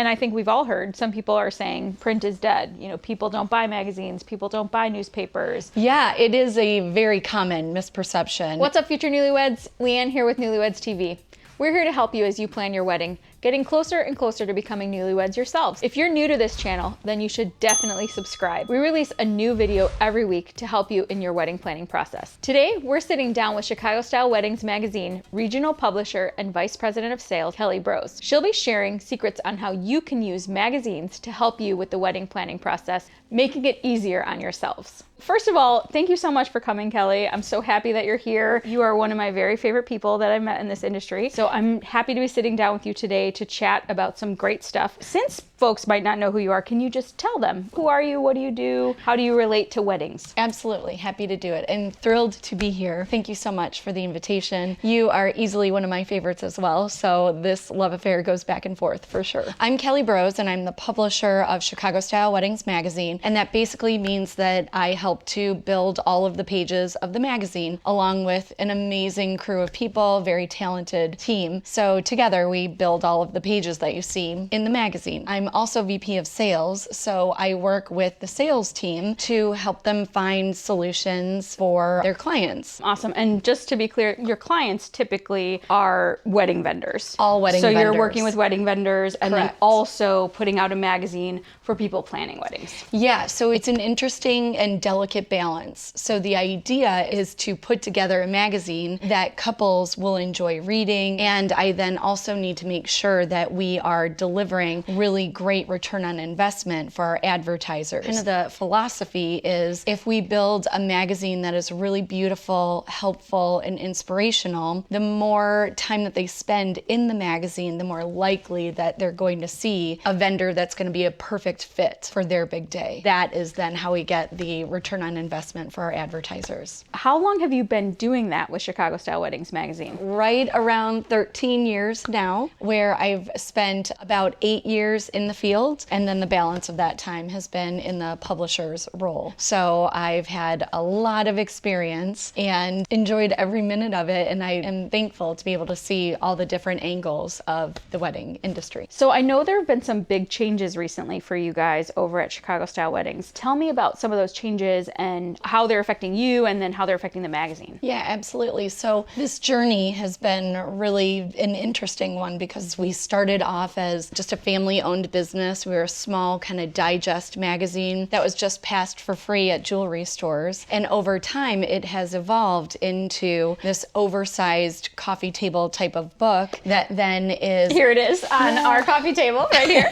And I think we've all heard some people are saying print is dead. You know, people don't buy magazines, people don't buy newspapers. Yeah, it is a very common misperception. What's up, future newlyweds? Leanne here with Newlyweds TV. We're here to help you as you plan your wedding, getting closer and closer to becoming newlyweds yourselves. If you're new to this channel, then you should definitely subscribe. We release a new video every week to help you in your wedding planning process. Today, we're sitting down with ChicagoStyle Weddings magazine, regional publisher and vice president of sales, Kelly Broz. She'll be sharing secrets on how you can use magazines to help you with the wedding planning process, making it easier on yourselves. First of all, thank you so much for coming, Kelly. I'm so happy that you're here. You are one of my very favorite people that I've met in this industry. So I'm happy to be sitting down with you today to chat about some great stuff. Since folks might not know who you are, can you just tell them, who are you? What do you do? How do you relate to weddings? Absolutely, happy to do it and thrilled to be here. Thank you so much for the invitation. You are easily one of my favorites as well, so this love affair goes back and forth for sure. I'm Kelly Broz and I'm the publisher of ChicagoStyle Weddings magazine, and that basically means that I help to build all of the pages of the magazine along with an amazing crew of people, very talented team. So together we build all of the pages that you see in the magazine. I'm also VP of sales, so I work with the sales team to help them find solutions for their clients. Awesome. And just to be clear, your clients typically are wedding vendors. All wedding vendors. So you're working with wedding vendors and Correct. then also putting out a magazine for people planning weddings. Yeah, so it's an interesting and delicate balance. So the idea is to put together a magazine that couples will enjoy reading, and I then also need to make sure that we are delivering really great return on investment for our advertisers. Kind of the philosophy is if we build a magazine that is really beautiful, helpful, and inspirational, the more time that they spend in the magazine, the more likely that they're going to see a vendor that's going to be a perfect fit for their big day. That is then how we get the return on investment for our advertisers. How long have you been doing that with ChicagoStyle Weddings magazine? Right around 13 years now, where I've spent about 8 years in the field, and then the balance of that time has been in the publisher's role. So I've had a lot of experience and enjoyed every minute of it, and I am thankful to be able to see all the different angles of the wedding industry. So I know there have been some big changes recently for you guys over at ChicagoStyle Weddings. Tell me about some of those changes and how they're affecting you and then how they're affecting the magazine. Yeah, absolutely. So this journey has been really an interesting one because we started off as just a family-owned business. We were a small kind of digest magazine that was just passed for free at jewelry stores. And over time, it has evolved into this oversized coffee table type of book that then is... Here it is on our coffee table right here.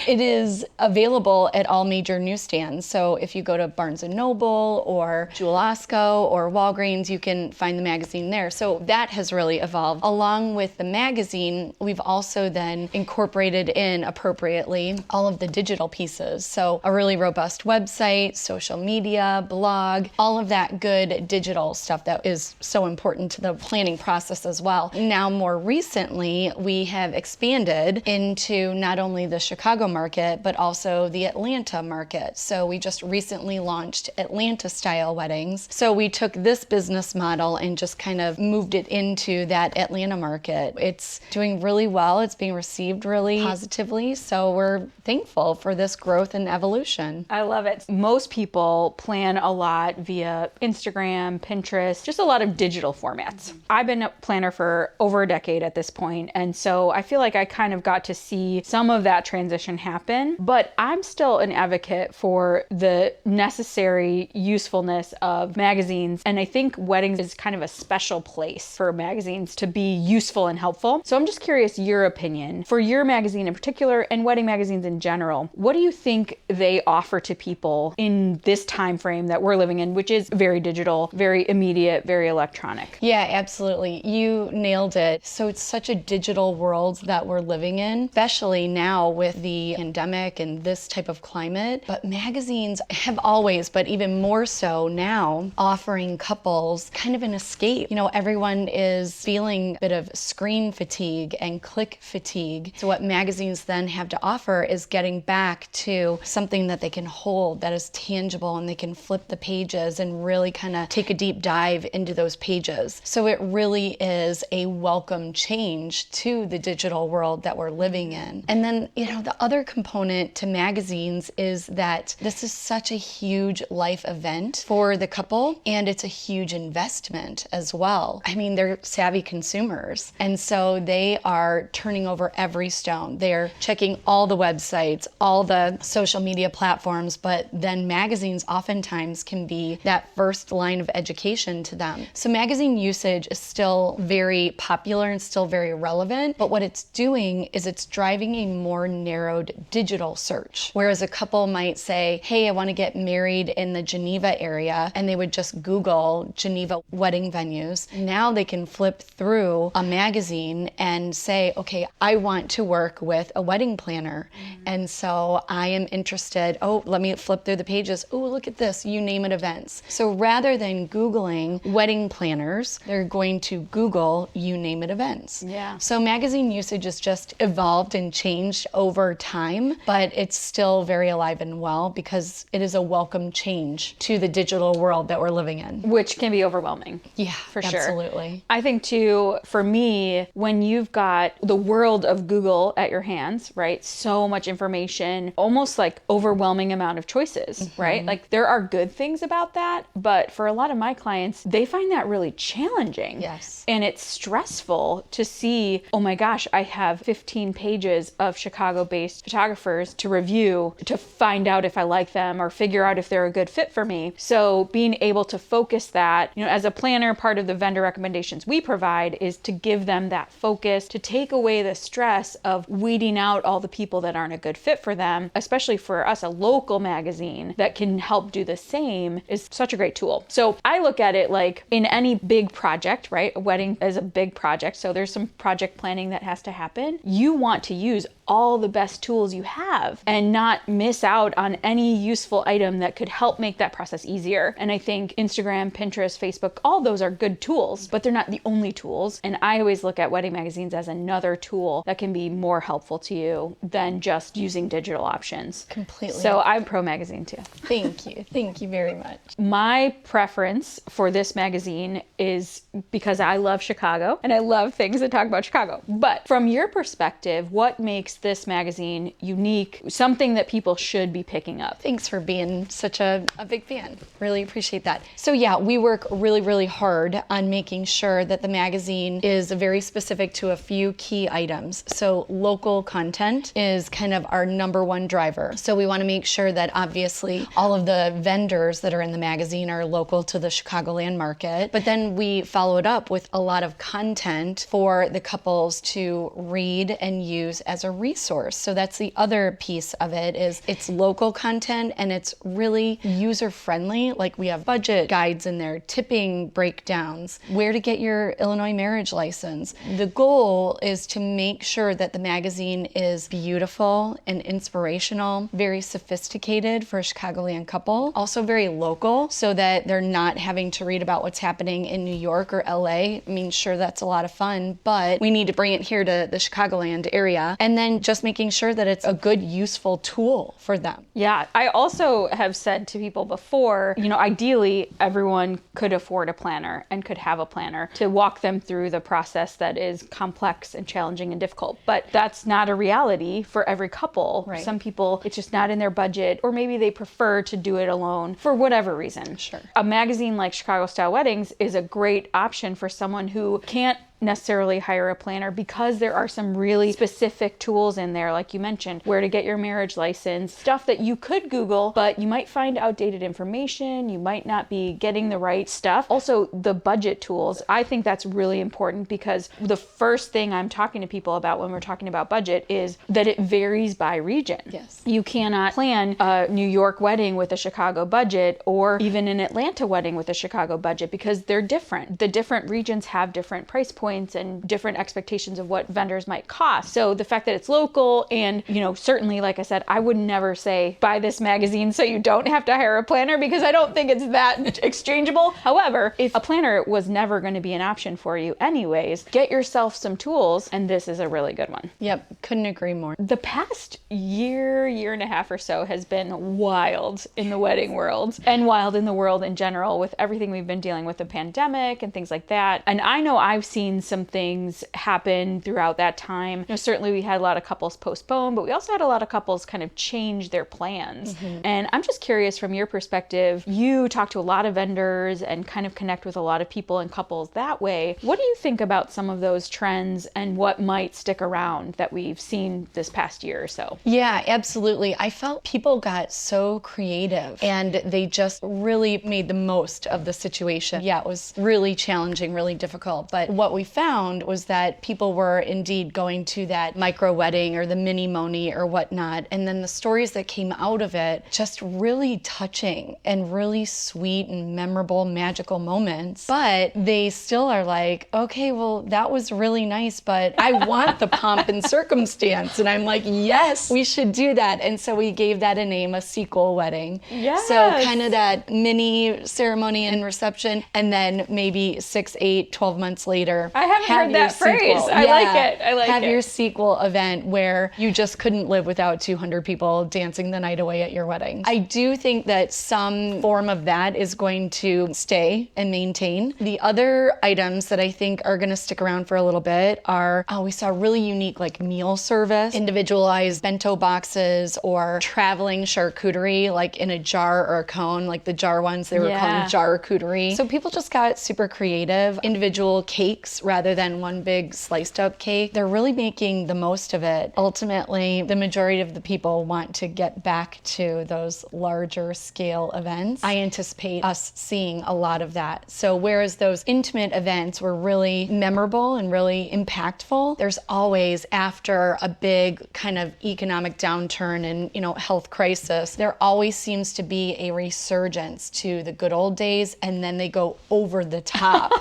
It is available at all major newsstands. So if you go to Barnes & Noble or Jewel-Osco or Walgreens, you can find the magazine there. So that has really evolved. Along with the magazine, we've also then incorporated in appropriately all of the digital pieces. So a really robust website, social media, blog, all of that good digital stuff that is so important to the planning process as well. Now, more recently, we have expanded into not only the Chicago market, but also the Atlanta market. So we just recently launched Atlanta Style Weddings. So we took this business model and just kind of moved it into that Atlanta market. It's doing really well. It's being received really positively. So we're thankful for this growth and evolution. I love it. Most people plan a lot via Instagram, Pinterest, just a lot of digital formats. I've been a planner for over a decade at this point, and so I feel like I kind of got to see some of that transition happen, but I'm still an advocate for the necessary usefulness of magazines, and I think weddings is kind of a special place for magazines to be useful and helpful. So I'm just curious your opinion for your magazine in particular and wedding magazines in general. What do you think they offer to people in this time frame that we're living in, which is very digital, very immediate, very electronic? Yeah, absolutely. You nailed it. So it's such a digital world that we're living in, especially now with the pandemic and this type of climate. But magazines have always, but even more so now, offering couples kind of an escape. You know, everyone is feeling a bit of screen fatigue fatigue and click fatigue. So what magazines then have to offer is getting back to something that they can hold, that is tangible, and they can flip the pages and really kind of take a deep dive into those pages. So it really is a welcome change to the digital world that we're living in. And then, the other component to magazines is that this is such a huge life event for the couple, and it's a huge investment as well. I mean, they're savvy consumers, and so they are turning over every stone. They're checking all the websites, all the social media platforms, but then magazines oftentimes can be that first line of education to them. So magazine usage is still very popular and still very relevant, but what it's doing is it's driving a more narrowed digital search. Whereas a couple might say, hey, I want to get married in the Geneva area, and they would just Google Geneva wedding venues. Now they can flip through a magazine and say, okay, I want to work with a wedding planner. And so I am interested, let me flip through the pages. Oh, look at this, you name it events. So rather than Googling wedding planners, they're going to Google you name it events. Yeah. So magazine usage has just evolved and changed over time, but it's still very alive and well because it is a welcome change to the digital world that we're living in. Which can be overwhelming. Yeah, for sure. Absolutely. I think too, for me, when you've got the world of Google at your hands, right? So much information, almost like overwhelming amount of choices, right? Like there are good things about that, but for a lot of my clients, they find that really challenging. Yes. And it's stressful to see, oh my gosh, I have 15 pages of Chicago-based photographers to review to find out if I like them or figure out if they're a good fit for me. So being able to focus that, as a planner, part of the vendor recommendations we provide is to give them that focus, to take away the stress of weeding out all the people that aren't a good fit for them, especially for us, a local magazine that can help do the same is such a great tool. So I look at it like in any big project, right? A wedding is a big project. So there's some project planning that has to happen. You want to use all the best tools you have and not miss out on any useful item that could help make that process easier. And I think Instagram, Pinterest, Facebook, all those are good tools, but they're not the only tools. And I always look at wedding magazines as another tool that can be more helpful to you than just using digital options. Completely. So I'm pro magazine too. Thank you. Thank you very much. My preference for this magazine is because I love Chicago and I love things that talk about Chicago. But from your perspective, what makes this magazine unique, something that people should be picking up? Thanks for being such a big fan. Really appreciate that. So yeah, we work really, really hard on making sure that the magazine is very specific to a few key items. So local content is kind of our number one driver. So we want to make sure that obviously all of the vendors that are in the magazine are local to the Chicagoland market, but then we follow it up with a lot of content for the couples to read and use as a resource. So that's the other piece of it, is it's local content and it's really user friendly. Like we have budget guides in there, tipping breakdowns, where to get your Illinois marriage license. The goal is to make sure that the magazine is beautiful and inspirational, very sophisticated for a Chicagoland couple, also very local so that they're not having to read about what's happening in New York or LA. I mean, sure, that's a lot of fun, but we need to bring it here to the Chicagoland area. And then just making sure that it's a good, useful tool for them. Yeah, I also have said to people before, ideally everyone could afford a planner and could have a planner to walk them through the process that is complex and challenging and difficult. But that's not a reality for every couple. Right. Some people, it's just not in their budget, or maybe they prefer to do it alone for whatever reason. Sure. A magazine like ChicagoStyle Weddings is a great option for someone who can't necessarily hire a planner because there are some really specific tools in there, like you mentioned, where to get your marriage license, stuff that you could Google, but you might find outdated information, you might not be getting the right stuff. Also, the budget tools, I think that's really important because the first thing I'm talking to people about when we're talking about budget is that it varies by region. Yes. You cannot plan a New York wedding with a Chicago budget or even an Atlanta wedding with a Chicago budget because they're different. The different regions have different price points points and different expectations of what vendors might cost. So the fact that it's local and, certainly, like I said, I would never say buy this magazine so you don't have to hire a planner, because I don't think it's that exchangeable. However, if a planner was never going to be an option for you anyways, get yourself some tools, and this is a really good one. Yep, couldn't agree more. The past year and a half or so has been wild in the wedding world, and wild in the world in general, with everything we've been dealing with, the pandemic and things like that. And I know I've seen some things happen throughout that time. Certainly we had a lot of couples postpone, but we also had a lot of couples kind of change their plans. And I'm just curious, from your perspective, you talk to a lot of vendors and kind of connect with a lot of people and couples that way. What do you think about some of those trends and what might stick around that we've seen this past year or so? Yeah, absolutely. I felt people got so creative and they just really made the most of the situation. Yeah, it was really challenging, really difficult. But what we found was that people were indeed going to that micro wedding or the mini moni or whatnot. And then the stories that came out of it, just really touching and really sweet and memorable, magical moments. But they still are like, okay, well, that was really nice, but I want the pomp and circumstance. And I'm like, yes, we should do that. And so we gave that a name, a sequel wedding. Yes. So kind of that mini ceremony and reception, and then maybe 6, 8, 12 months later, I haven't heard that phrase. I like it. I like it. Have your sequel event where you just couldn't live without 200 people dancing the night away at your wedding. I do think that some form of that is going to stay and maintain. The other items that I think are going to stick around for a little bit are, we saw really unique like meal service, individualized bento boxes, or traveling charcuterie, like in a jar or a cone, like the jar ones, they were calling charcuterie. So people just got super creative. Individual cakes rather than one big sliced up cake. They're really making the most of it. Ultimately, the majority of the people want to get back to those larger scale events. I anticipate us seeing a lot of that. So whereas those intimate events were really memorable and really impactful, there's always, after a big kind of economic downturn and, health crisis, there always seems to be a resurgence to the good old days, and then they go over the top,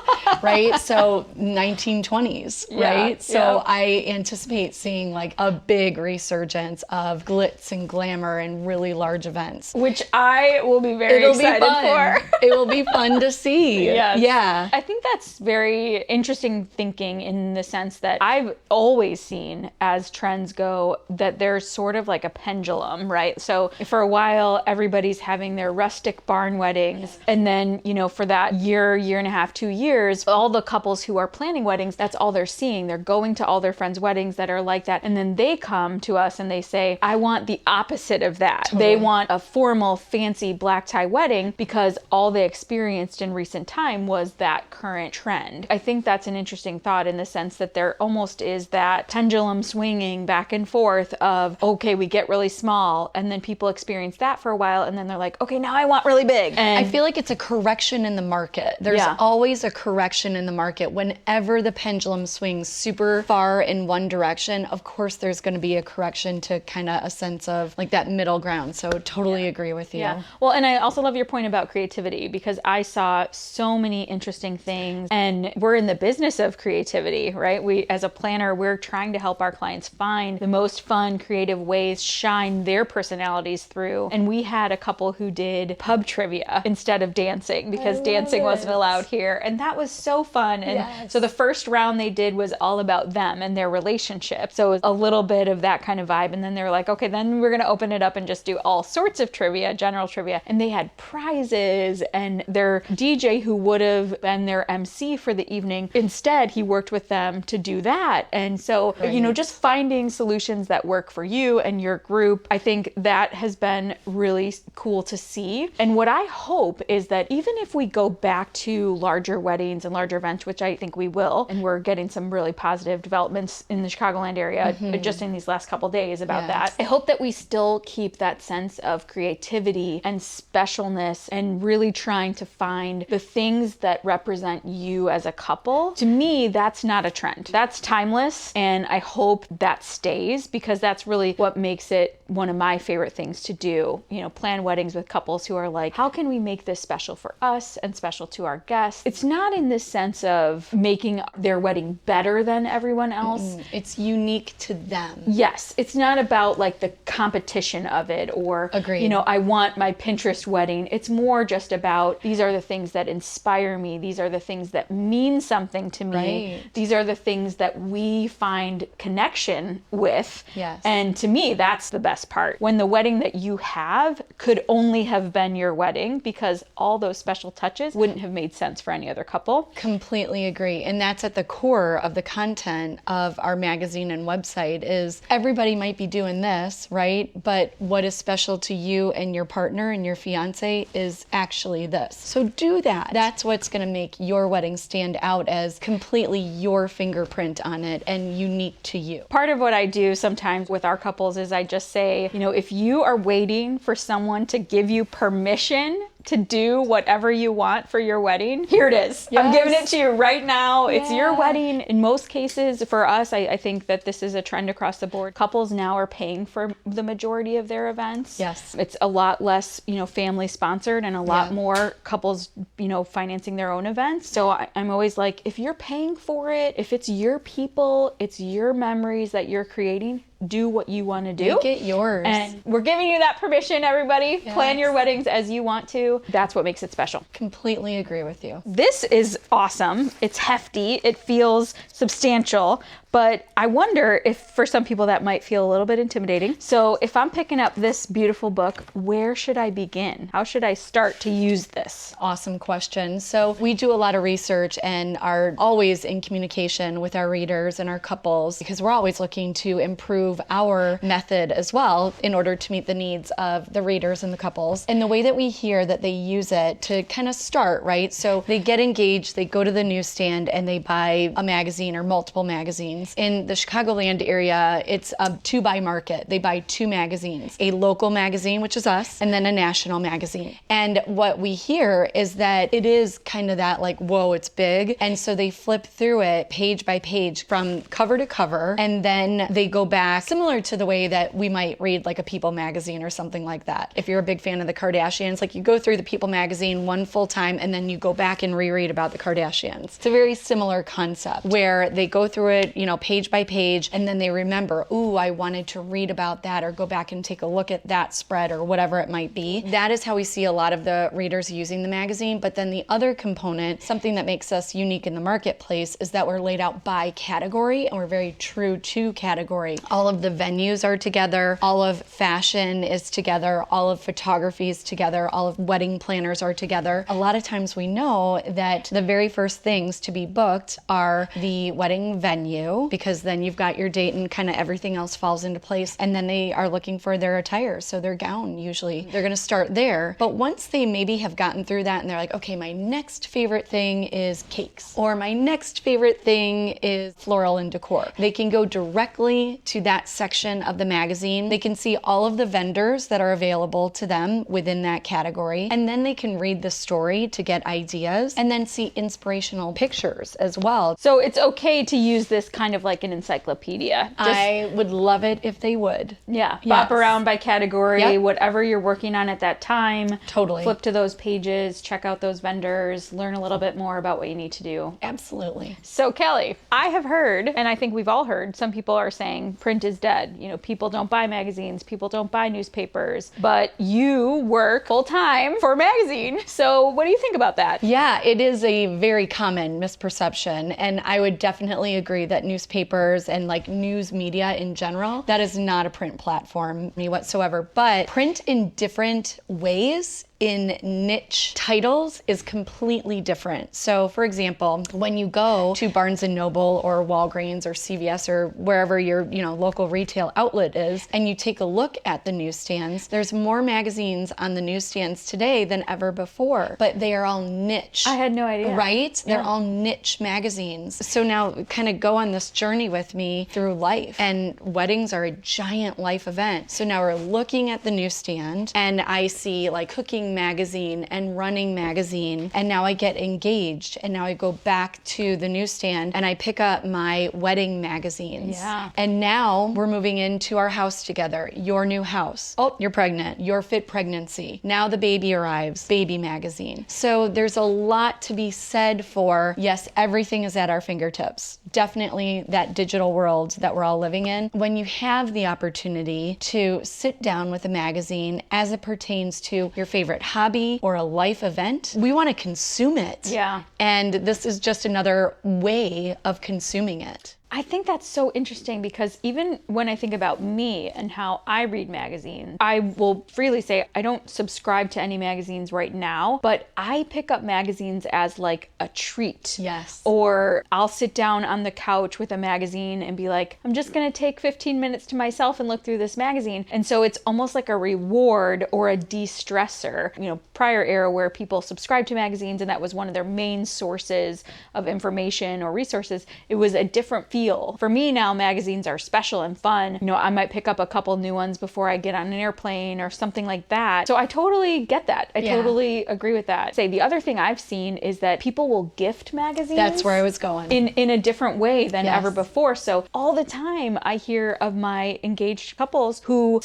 right? So 1920s, right? So I anticipate seeing like a big resurgence of glitz and glamour and really large events. Which I will be very excited for. It will be fun to see. Yes. Yeah. I think that's very interesting thinking, in the sense that I've always seen, as trends go, that there's sort of like a pendulum, right? So for a while, everybody's having their rustic barn weddings. And then, for that year and a half, 2 years, all the couples who are planning weddings, that's all they're seeing. They're going to all their friends' weddings that are like that. And then they come to us and they say, I want the opposite of that. Totally. They want a formal, fancy black tie wedding, because all they experienced in recent time was that current trend. I think that's an interesting thought, in the sense that there almost is that pendulum swinging back and forth of, okay, we get really small, and then people experience that for a while, and then they're like, okay, now I want really big. And I feel like it's a correction in the market. There's always a correction in the market. Whenever the pendulum swings super far in one direction, of course there's going to be a correction to kind of a sense of like that middle ground. So totally agree with you. Yeah. Well, and I also love your point about creativity, because I saw so many interesting things, and we're in the business of creativity, right? We, as a planner, we're trying to help our clients find the most fun, creative ways, shine their personalities through. And we had a couple who did pub trivia instead of dancing, because dancing wasn't allowed here. And that was so fun. And so the first round they did was all about them and their relationship. So it was a little bit of that kind of vibe. And then they were like, okay, then we're going to open it up and just do all sorts of trivia, general trivia. And they had prizes, and their DJ, who would have been their MC for the evening, instead he worked with them to do that. And so, just finding solutions that work for you and your group, I think that has been really cool to see. And what I hope is that even if we go back to larger weddings and larger events, which I think we will, and we're getting some really positive developments in the Chicagoland area just in these last couple days about that, I hope that we still keep that sense of creativity and specialness, and really trying to find the things that represent you as a couple. To me, that's not a trend. That's timeless, and I hope that stays, because that's really what makes it one of my favorite things to do. Plan weddings with couples who are like, how can we make this special for us and special to our guests? It's not in this sense of making making their wedding better than everyone else. It's unique to them. Yes, it's not about like the competition of it or, Agreed. you know, I want my Pinterest wedding. It's more just about these are the things that inspire me. These are the things that mean something to me. Right. These are the things that we find connection with. Yes. And to me, that's the best part. When the wedding that you have could only have been your wedding, because all those special touches wouldn't have made sense for any other couple. Completely agree. And that's at the core of the content of our magazine and website is everybody might be doing this, right? But what is special to you and your partner and your fiance is actually this. So do that. That's what's going to make your wedding stand out as completely your fingerprint on it and unique to you. Part of what I do sometimes with our couples is I just say, you know, if you are waiting for someone to give you permission to do whatever you want for your wedding, here it is. Yes. I'm giving it to you right now. It's your Yeah. wedding. In most cases, for us, I think that this is a trend across the board. Couples now are paying for the majority of their events. Yes. It's a lot less, you know, family sponsored and a lot Yeah. more couples, you know, financing their own events. So I'm always like, if you're paying for it, if it's your people, it's your memories that you're creating, do what you want to do. Make it yours. And we're giving you that permission, everybody. Yes. Plan your weddings as you want to. That's what makes it special. Completely agree with you. This is awesome. It's hefty. It feels substantial. But I wonder if for some people that might feel a little bit intimidating. So if I'm picking up this beautiful book, where should I begin? How should I start to use this? Awesome question. So we do a lot of research and are always in communication with our readers and our couples because we're always looking to improve our method as well in order to meet the needs of the readers and the couples. And the way that we hear that they use it to kind of start, right? So they get engaged, they go to the newsstand and they buy a magazine or multiple magazines. In the Chicagoland area, it's a two-buy market. They buy two magazines, a local magazine, which is us, and then a national magazine. And what we hear is that it is kind of that like, whoa, it's big. And so they flip through it page by page from cover to cover, and then they go back, similar to the way that we might read like a People magazine or something like that. If you're a big fan of the Kardashians, like you go through the People magazine one full time, and then you go back and reread about the Kardashians. It's a very similar concept where they go through it, you know, page by page, and then they remember, ooh, I wanted to read about that or go back and take a look at that spread or whatever it might be. That is how we see a lot of the readers using the magazine. But then the other component, something that makes us unique in the marketplace, is that we're laid out by category and we're very true to category. All of the venues are together, all of fashion is together, all of photography is together, all of wedding planners are together. A lot of times we know that the very first things to be booked are the wedding venue, because then you've got your date and kind of everything else falls into place. And then they are looking for their attire. So their gown, usually they're going to start there. But once they maybe have gotten through that and they're like, okay, my next favorite thing is cakes, or my next favorite thing is floral and decor, they can go directly to that section of the magazine. They can see all of the vendors that are available to them within that category. And then they can read the story to get ideas and then see inspirational pictures as well. So it's okay to use this kind of like an encyclopedia. I would love it if they would. Yeah, Yes. bop around by category, Yep. whatever you're working on at that time. Totally. Flip to those pages, check out those vendors, learn a little bit more about what you need to do. Absolutely. So Kelly, I have heard, and I think we've all heard, some people are saying print is dead. You know, people don't buy magazines, people don't buy newspapers, but you work full time for a magazine. So what do you think about that? Yeah, it is a very common misperception. And I would definitely agree that newspapers and like news media in general, that is not a print platform whatsoever. But print in different ways in niche titles is completely different. So for example, when you go to Barnes & Noble or Walgreens or CVS or wherever your local retail outlet is, and you take a look at the newsstands, there's more magazines on the newsstands today than ever before, but they are all niche. I had no idea. Right? They're all niche magazines. So now kind of go on this journey with me through life. And weddings are a giant life event. So now we're looking at the newsstand and I see like cooking selling magazine and running magazine, and now I get engaged, and now I go back to the newsstand and I pick up my wedding magazines. Yeah. And now we're moving into our house together, your new house. Oh, you're pregnant, your fit pregnancy. Now the baby arrives, baby magazine. So there's a lot to be said for, yes, everything is at our fingertips. Definitely that digital world that we're all living in. When you have the opportunity to sit down with a magazine as it pertains to your favorite hobby or a life event, we want to consume it. Yeah. And this is just another way of consuming it. I think that's so interesting because even when I think about me and how I read magazines, I will freely say I don't subscribe to any magazines right now, but I pick up magazines as like a treat. Yes. Or I'll sit down on the couch with a magazine and be like, I'm just going to take 15 minutes to myself and look through this magazine. And so it's almost like a reward or a de-stressor. You know, prior era where people subscribed to magazines and that was one of their main sources of information or resources, it was a different feel. For me now, magazines are special and fun. You know, I might pick up a couple new ones before I get on an airplane or something like that. So I totally get that. I totally agree with that. Say the other thing I've seen is that people will gift magazines. That's where I was going. In a different way than ever before. So all the time I hear of my engaged couples who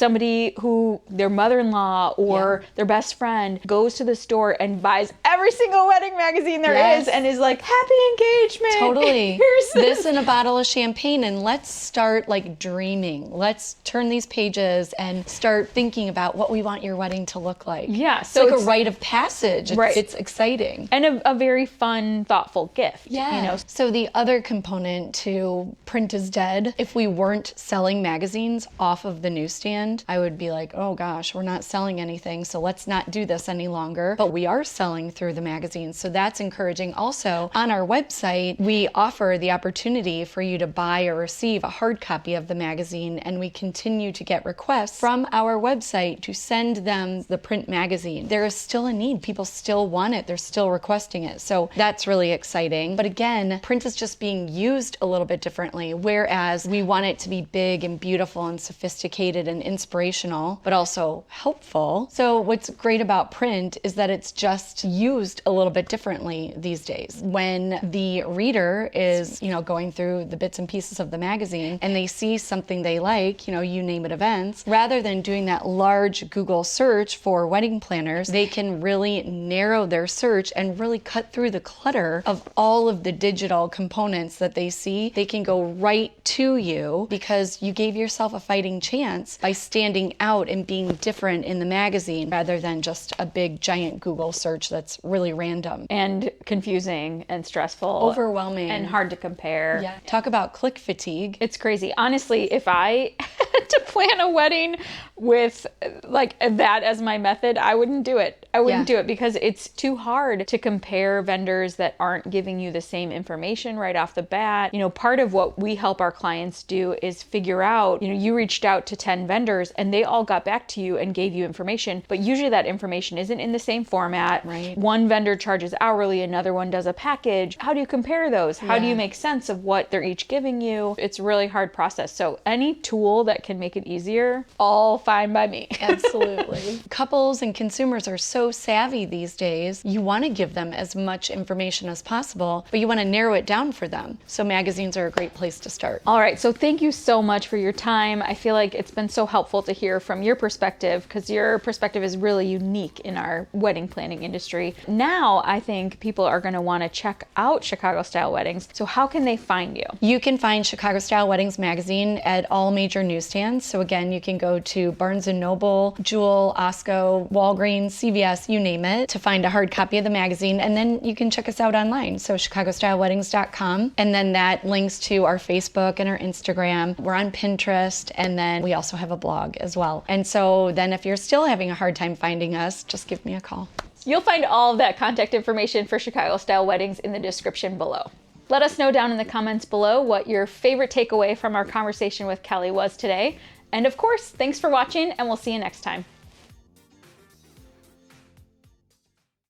their mother-in-law or their best friend goes to the store and buys every single wedding magazine there is and is like, happy engagement. Totally. Here's this and a bottle of champagne, and let's start like dreaming. Let's turn these pages and start thinking about what we want your wedding to look like. Yeah. So it's like a rite of passage. It's exciting. And a very fun, thoughtful gift. Yeah. You know? So the other component to print is dead. If we weren't selling magazines off of the newsstand, I would be like, oh gosh, we're not selling anything, so let's not do this any longer. But we are selling through the magazines, so that's encouraging. Also, on our website, we offer the opportunity for you to buy or receive a hard copy of the magazine, and we continue to get requests from our website to send them the print magazine. There is still a need. People still want it. They're still requesting it. So that's really exciting. But again, print is just being used a little bit differently, whereas we want it to be big and beautiful and sophisticated and inspirational, but also helpful. So what's great about print is that it's just used a little bit differently these days. When the reader is, going through the bits and pieces of the magazine and they see something they like, you name it, events, rather than doing that large Google search for wedding planners, they can really narrow their search and really cut through the clutter of all of the digital components that they see. They can go right to you because you gave yourself a fighting chance by standing out and being different in the magazine rather than just a big giant Google search that's really random. And confusing and stressful. Overwhelming. And hard to compare. Yeah. Talk about click fatigue. It's crazy. Honestly, if I had to plan a wedding with like that as my method, I wouldn't do it. I wouldn't do it because it's too hard to compare vendors that aren't giving you the same information right off the bat. Part of what we help our clients do is figure out, you reached out to 10 vendors and they all got back to you and gave you information, but usually that information isn't in the same format. Right. One vendor charges hourly, another one does a package. How do you compare those? How do you make sense of what they're each giving you? It's a really hard process. So any tool that can make it easier, all fine by me. Absolutely. Couples and consumers are so savvy these days. You want to give them as much information as possible, but you want to narrow it down for them. So magazines are a great place to start. All right. So thank you so much for your time. I feel like it's been so helpful to hear from your perspective because your perspective is really unique in our wedding planning industry. Now, I think people are going to want to check out Chicago Style Weddings. So how can they find you? You can find Chicago Style Weddings magazine at all major newsstands. So again, you can go to Barnes & Noble, Jewel, Osco, Walgreens, CVS, you name it, to find a hard copy of the magazine. And then you can check us out online. So ChicagoStyleWeddings.com. And then that links to our Facebook and our Instagram. We're on Pinterest. And then we also have a blog as well. And so then if you're still having a hard time finding us, just give me a call. You'll find all of that contact information for Chicago Style Weddings in the description below. Let us know down in the comments below what your favorite takeaway from our conversation with Kelly was today. And of course, thanks for watching, and we'll see you next time.